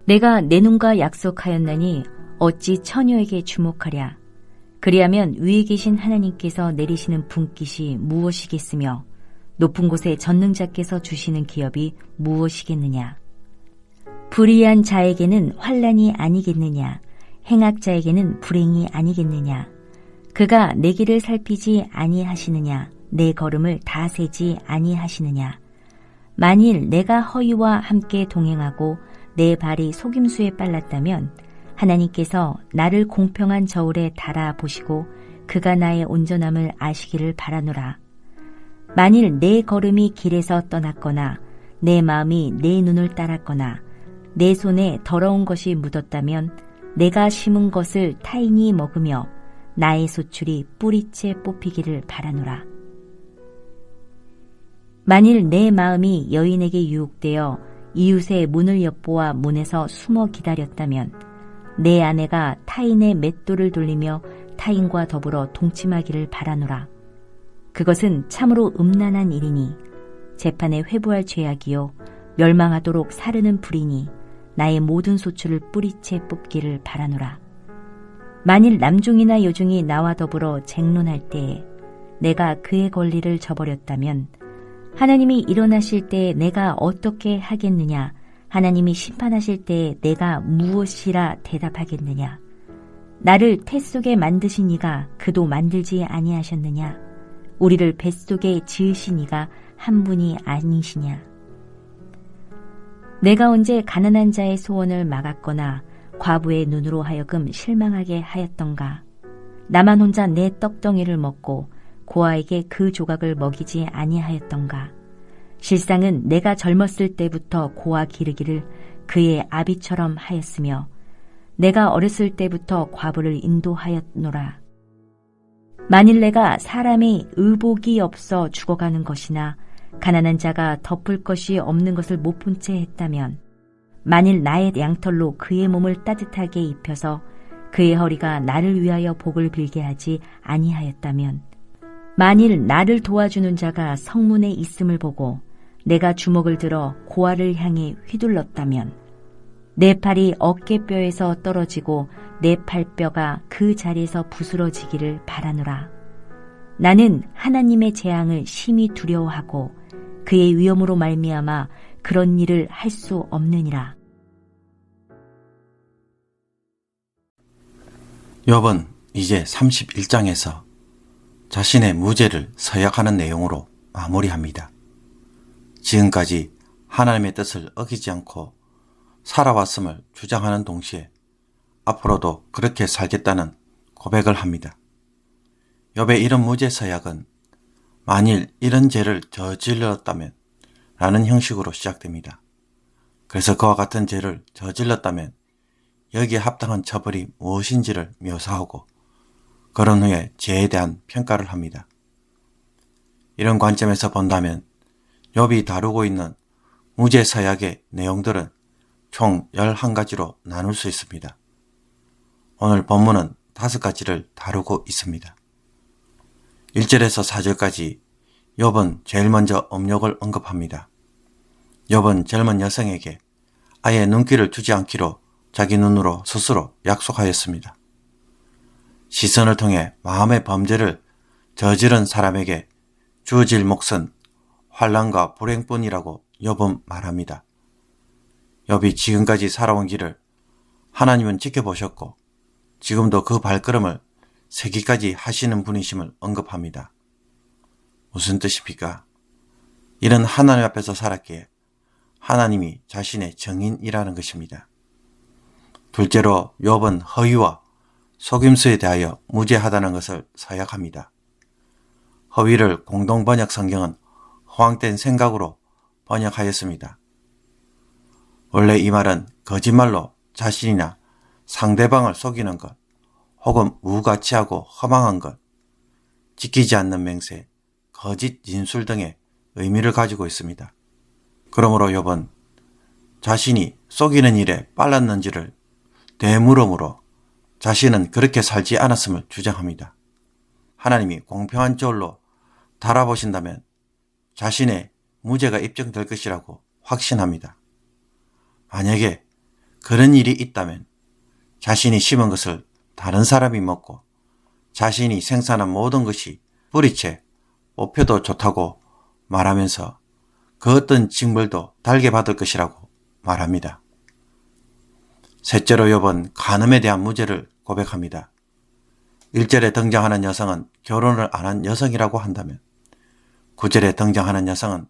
내가 내 눈과 약속하였나니 어찌 처녀에게 주목하랴. 그리하면 위에 계신 하나님께서 내리시는 분깃이 무엇이겠으며 높은 곳에 전능자께서 주시는 기업이 무엇이겠느냐. 불의한 자에게는 환난이 아니겠느냐. 행악자에게는 불행이 아니겠느냐. 그가 내 길을 살피지 아니하시느냐. 내 걸음을 다 세지 아니하시느냐. 만일 내가 허위와 함께 동행하고 내 발이 속임수에 빨랐다면 하나님께서 나를 공평한 저울에 달아보시고 그가 나의 온전함을 아시기를 바라노라. 만일 내 걸음이 길에서 떠났거나 내 마음이 내 눈을 따랐거나 내 손에 더러운 것이 묻었다면 내가 심은 것을 타인이 먹으며 나의 소출이 뿌리째 뽑히기를 바라노라. 만일 내 마음이 여인에게 유혹되어 이웃의 문을 엿보아 문에서 숨어 기다렸다면 내 아내가 타인의 맷돌을 돌리며 타인과 더불어 동침하기를 바라노라. 그것은 참으로 음란한 일이니 재판에 회부할 죄악이요 멸망하도록 사르는 불이니 나의 모든 소출을 뿌리채 뽑기를 바라노라. 만일 남종이나 여종이 나와 더불어 쟁론할 때에 내가 그의 권리를 저버렸다면 하나님이 일어나실 때에 내가 어떻게 하겠느냐. 하나님이 심판하실 때에 내가 무엇이라 대답하겠느냐. 나를 태 속에 만드신 이가 그도 만들지 아니하셨느냐. 우리를 뱃속에 지으신 이가 한 분이 아니시냐. 내가 언제 가난한 자의 소원을 막았거나 과부의 눈으로 하여금 실망하게 하였던가. 나만 혼자 내 떡덩이를 먹고 고아에게 그 조각을 먹이지 아니하였던가. 실상은 내가 젊었을 때부터 고아 기르기를 그의 아비처럼 하였으며 내가 어렸을 때부터 과부를 인도하였노라. 만일 내가 사람의 의복이 없어 죽어가는 것이나 가난한 자가 덮을 것이 없는 것을 못 본 채 했다면 만일 나의 양털로 그의 몸을 따뜻하게 입혀서 그의 허리가 나를 위하여 복을 빌게 하지 아니하였다면 만일 나를 도와주는 자가 성문에 있음을 보고 내가 주먹을 들어 고아를 향해 휘둘렀다면 내 팔이 어깨뼈에서 떨어지고 내 팔뼈가 그 자리에서 부스러지기를 바라노라. 나는 하나님의 재앙을 심히 두려워하고 그의 위엄으로 말미암아 그런 일을 할 수 없느니라. 욥은 이제 31장에서 자신의 무죄를 서약하는 내용으로 마무리합니다. 지금까지 하나님의 뜻을 어기지 않고 살아왔음을 주장하는 동시에 앞으로도 그렇게 살겠다는 고백을 합니다. 욥의 이런 무죄 서약은 만일 이런 죄를 저질렀다면 라는 형식으로 시작됩니다. 그래서 그와 같은 죄를 저질렀다면 여기에 합당한 처벌이 무엇인지를 묘사하고 그런 후에 죄에 대한 평가를 합니다. 이런 관점에서 본다면 욥이 다루고 있는 무죄 서약의 내용들은 총 11가지로 나눌 수 있습니다. 오늘 본문은 5가지를 다루고 있습니다. 1절에서 4절까지 욥은 제일 먼저 음욕을 언급합니다. 욥은 젊은 여성에게 아예 눈길을 주지 않기로 자기 눈으로 스스로 약속하였습니다. 시선을 통해 마음의 범죄를 저지른 사람에게 주어질 몫은 환난과 불행뿐이라고 욥은 말합니다. 욥이 지금까지 살아온 길을 하나님은 지켜보셨고 지금도 그 발걸음을 세기까지 하시는 분이심을 언급합니다. 무슨 뜻입니까? 이런 하나님 앞에서 살았기에 하나님이 자신의 정인이라는 것입니다. 둘째로 욥은 허위와 속임수에 대하여 무죄하다는 것을 서약합니다. 허위를 공동번역 성경은 허황된 생각으로 번역하였습니다. 원래 이 말은 거짓말로 자신이나 상대방을 속이는 것, 혹은 우가치하고 허망한 것, 지키지 않는 맹세, 거짓 진술 등의 의미를 가지고 있습니다. 그러므로 욥은 자신이 속이는 일에 빨랐는지를 되물음으로 자신은 그렇게 살지 않았음을 주장합니다. 하나님이 공평한 저울로 달아보신다면 자신의 무죄가 입증될 것이라고 확신합니다. 만약에 그런 일이 있다면 자신이 심은 것을 다른 사람이 먹고 자신이 생산한 모든 것이 뿌리채 뽑혀도 좋다고 말하면서 그 어떤 징벌도 달게 받을 것이라고 말합니다. 셋째로 욥은 간음에 대한 무죄를 고백합니다. 1절에 등장하는 여성은 결혼을 안 한 여성이라고 한다면 9절에 등장하는 여성은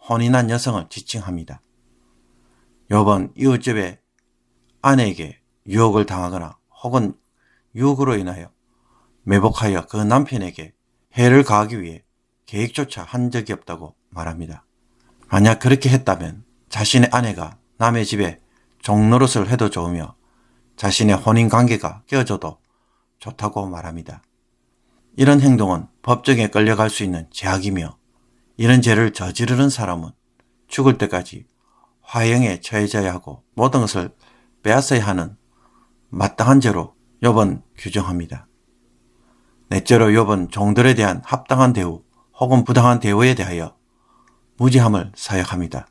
혼인한 여성을 지칭합니다. 욥은 이웃집의 아내에게 유혹을 당하거나 혹은 유혹으로 인하여 매복하여 그 남편에게 해를 가하기 위해 계획조차 한 적이 없다고 말합니다. 만약 그렇게 했다면 자신의 아내가 남의 집에 종노릇을 해도 좋으며 자신의 혼인관계가 깨어져도 좋다고 말합니다. 이런 행동은 법정에 끌려갈 수 있는 죄악이며 이런 죄를 저지르는 사람은 죽을 때까지 화형에 처해져야 하고 모든 것을 빼앗아야 하는 마땅한 죄로 욥은 규정합니다. 넷째로 욥은 종들에 대한 합당한 대우 혹은 부당한 대우에 대하여 무지함을 사역합니다.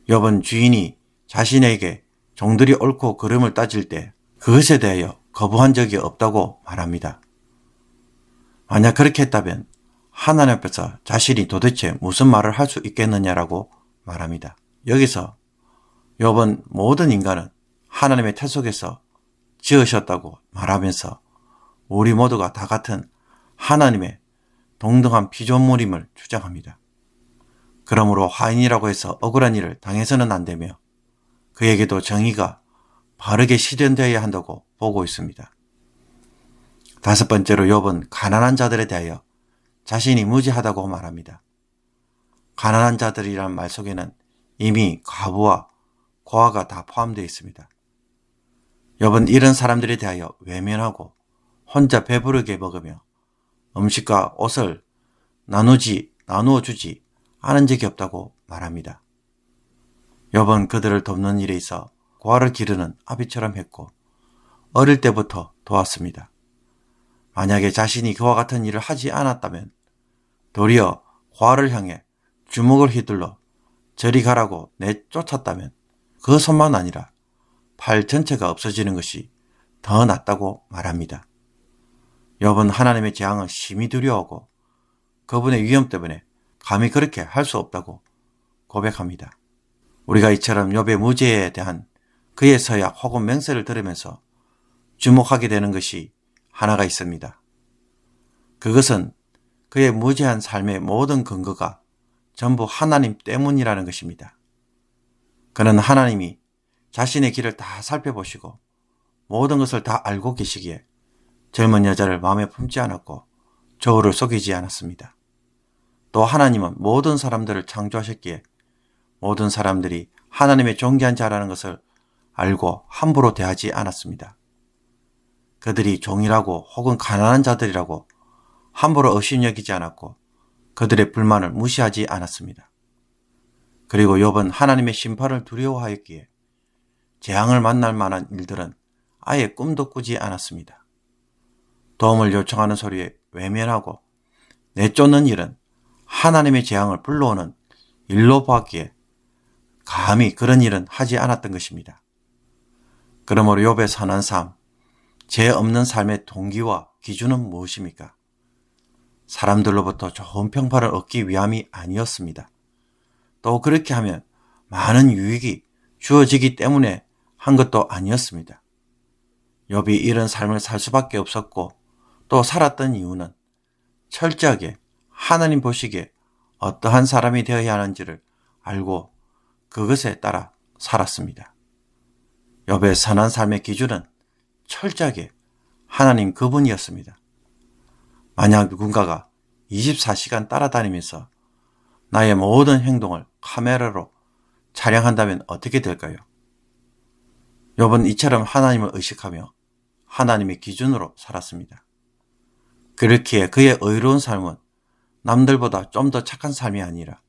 욥은 주인이 자신에게 종들이 옳고 그름을 따질 때 그것에 대하여 거부한 적이 없다고 말합니다. 만약 그렇게 했다면 하나님 앞에서 자신이 도대체 무슨 말을 할 수 있겠느냐라고 말합니다. 여기서 욥은 모든 인간은 하나님의 태 속에서 지으셨다고 말하면서 우리 모두가 다 같은 하나님의 동등한 피조물임을 주장합니다. 그러므로 화인이라고 해서 억울한 일을 당해서는 안 되며 그에게도 정의가 바르게 실현되어야 한다고 보고 있습니다. 다섯 번째로 욥은 가난한 자들에 대하여 자신이 무지하다고 말합니다. 가난한 자들이란 말 속에는 이미 과부와 고아가 다 포함되어 있습니다. 욥은 이런 사람들에 대하여 외면하고 혼자 배부르게 먹으며 음식과 옷을 나누어 주지 않은 적이 없다고 말합니다. 욥은 그들을 돕는 일에 있어 고아를 기르는 아비처럼 했고 어릴 때부터 도왔습니다. 만약에 자신이 그와 같은 일을 하지 않았다면 도리어 고아를 향해 주먹을 휘둘러 저리 가라고 내쫓았다면 그 손만 아니라 팔 전체가 없어지는 것이 더 낫다고 말합니다. 욥은 하나님의 재앙을 심히 두려워하고 그분의 위험 때문에 감히 그렇게 할 수 없다고 고백합니다. 우리가 이처럼 욥의 무죄에 대한 그의 서약 혹은 맹세를 들으면서 주목하게 되는 것이 하나가 있습니다. 그것은 그의 무죄한 삶의 모든 근거가 전부 하나님 때문이라는 것입니다. 그는 하나님이 자신의 길을 다 살펴보시고 모든 것을 다 알고 계시기에 젊은 여자를 마음에 품지 않았고 저울을 속이지 않았습니다. 또 하나님은 모든 사람들을 창조하셨기에 모든 사람들이 하나님의 존귀한 자라는 것을 알고 함부로 대하지 않았습니다. 그들이 종이라고 혹은 가난한 자들이라고 함부로 의심여기지 않았고 그들의 불만을 무시하지 않았습니다. 그리고 욥은 하나님의 심판을 두려워하였기에 재앙을 만날 만한 일들은 아예 꿈도 꾸지 않았습니다. 도움을 요청하는 소리에 외면하고 내쫓는 일은 하나님의 재앙을 불러오는 일로 보았기에 감히 그런 일은 하지 않았던 것입니다. 그러므로 욥의 선한 삶, 죄 없는 삶의 동기와 기준은 무엇입니까? 사람들로부터 좋은 평판을 얻기 위함이 아니었습니다. 또 그렇게 하면 많은 유익이 주어지기 때문에 한 것도 아니었습니다. 욥이 이런 삶을 살 수밖에 없었고 또 살았던 이유는 철저하게 하나님 보시기에 어떠한 사람이 되어야 하는지를 알고 그것에 따라 살았습니다. 욥의 선한 삶의 기준은 철저하게 하나님 그분이었습니다. 만약 누군가가 24시간 따라다니면서 나의 모든 행동을 카메라로 촬영한다면 어떻게 될까요? 욥은 이처럼 하나님을 의식하며 하나님의 기준으로 살았습니다. 그렇기에 그의 의로운 삶은 남들보다 좀 더 착한 삶이 아니라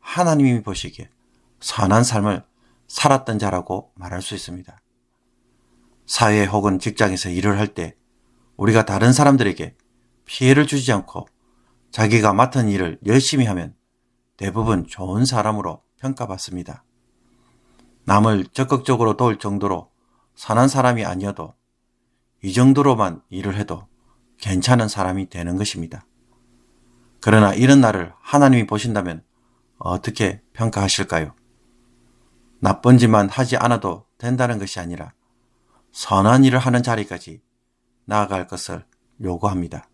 하나님이 보시기에 선한 삶을 살았던 자라고 말할 수 있습니다. 사회 혹은 직장에서 일을 할 때 우리가 다른 사람들에게 피해를 주지 않고 자기가 맡은 일을 열심히 하면 대부분 좋은 사람으로 평가받습니다. 남을 적극적으로 도울 정도로 선한 사람이 아니어도 이 정도로만 일을 해도 괜찮은 사람이 되는 것입니다. 그러나 이런 나를 하나님이 보신다면 어떻게 평가하실까요? 나쁜 짓만 하지 않아도 된다는 것이 아니라 선한 일을 하는 자리까지 나아갈 것을 요구합니다.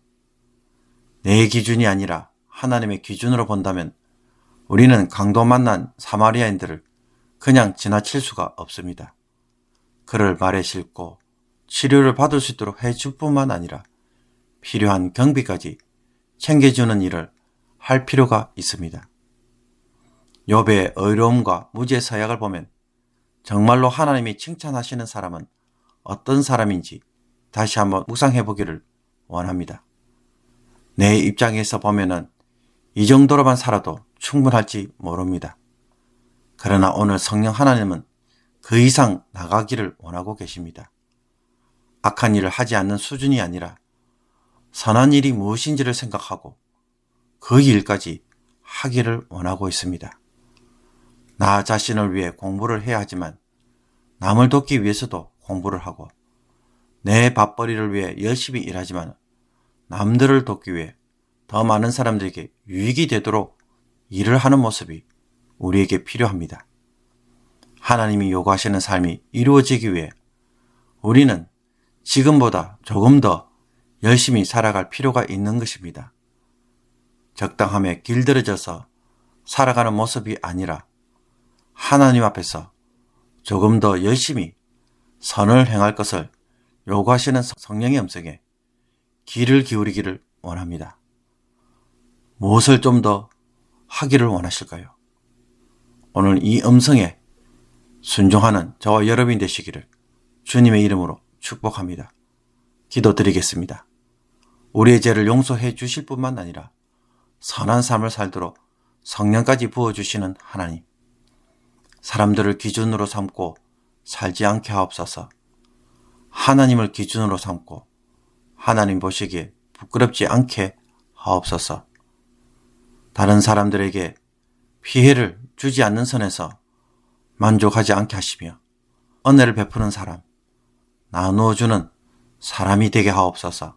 내 기준이 아니라 하나님의 기준으로 본다면 우리는 강도 만난 사마리아인들을 그냥 지나칠 수가 없습니다. 그를 말에 싣고 치료를 받을 수 있도록 해줄 뿐만 아니라 필요한 경비까지 챙겨주는 일을 할 필요가 있습니다. 욥의 의로움과 무지의 서약을 보면 정말로 하나님이 칭찬하시는 사람은 어떤 사람인지 다시 한번 묵상해 보기를 원합니다. 내 입장에서 보면은 이 정도로만 살아도 충분할지 모릅니다. 그러나 오늘 성령 하나님은 그 이상 나가기를 원하고 계십니다. 악한 일을 하지 않는 수준이 아니라 선한 일이 무엇인지를 생각하고 그 일까지 하기를 원하고 있습니다. 나 자신을 위해 공부를 해야 하지만 남을 돕기 위해서도 공부를 하고 내 밥벌이를 위해 열심히 일하지만 남들을 돕기 위해 더 많은 사람들에게 유익이 되도록 일을 하는 모습이 우리에게 필요합니다. 하나님이 요구하시는 삶이 이루어지기 위해 우리는 지금보다 조금 더 열심히 살아갈 필요가 있는 것입니다. 적당함에 길들여져서 살아가는 모습이 아니라 하나님 앞에서 조금 더 열심히 선을 행할 것을 요구하시는 성령의 음성에 귀를 기울이기를 원합니다. 무엇을 좀 더 하기를 원하실까요? 오늘 이 음성에 순종하는 저와 여러분이 되시기를 주님의 이름으로 축복합니다. 기도드리겠습니다. 우리의 죄를 용서해 주실 뿐만 아니라 선한 삶을 살도록 성령까지 부어주시는 하나님, 사람들을 기준으로 삼고 살지 않게 하옵소서. 하나님을 기준으로 삼고 하나님 보시기에 부끄럽지 않게 하옵소서. 다른 사람들에게 피해를 주지 않는 선에서 만족하지 않게 하시며 은혜를 베푸는 사람, 나누어주는 사람이 되게 하옵소서.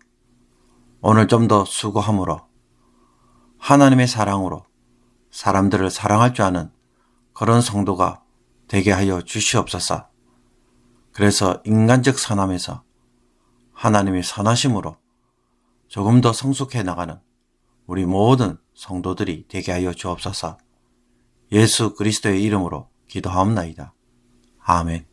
오늘 좀 더 수고함으로 하나님의 사랑으로 사람들을 사랑할 줄 아는 그런 성도가 되게 하여 주시옵소서. 그래서 인간적 선함에서 하나님의 선하심으로 조금 더 성숙해 나가는 우리 모든 성도들이 되게 하여 주옵소서. 예수 그리스도의 이름으로 기도하옵나이다. 아멘.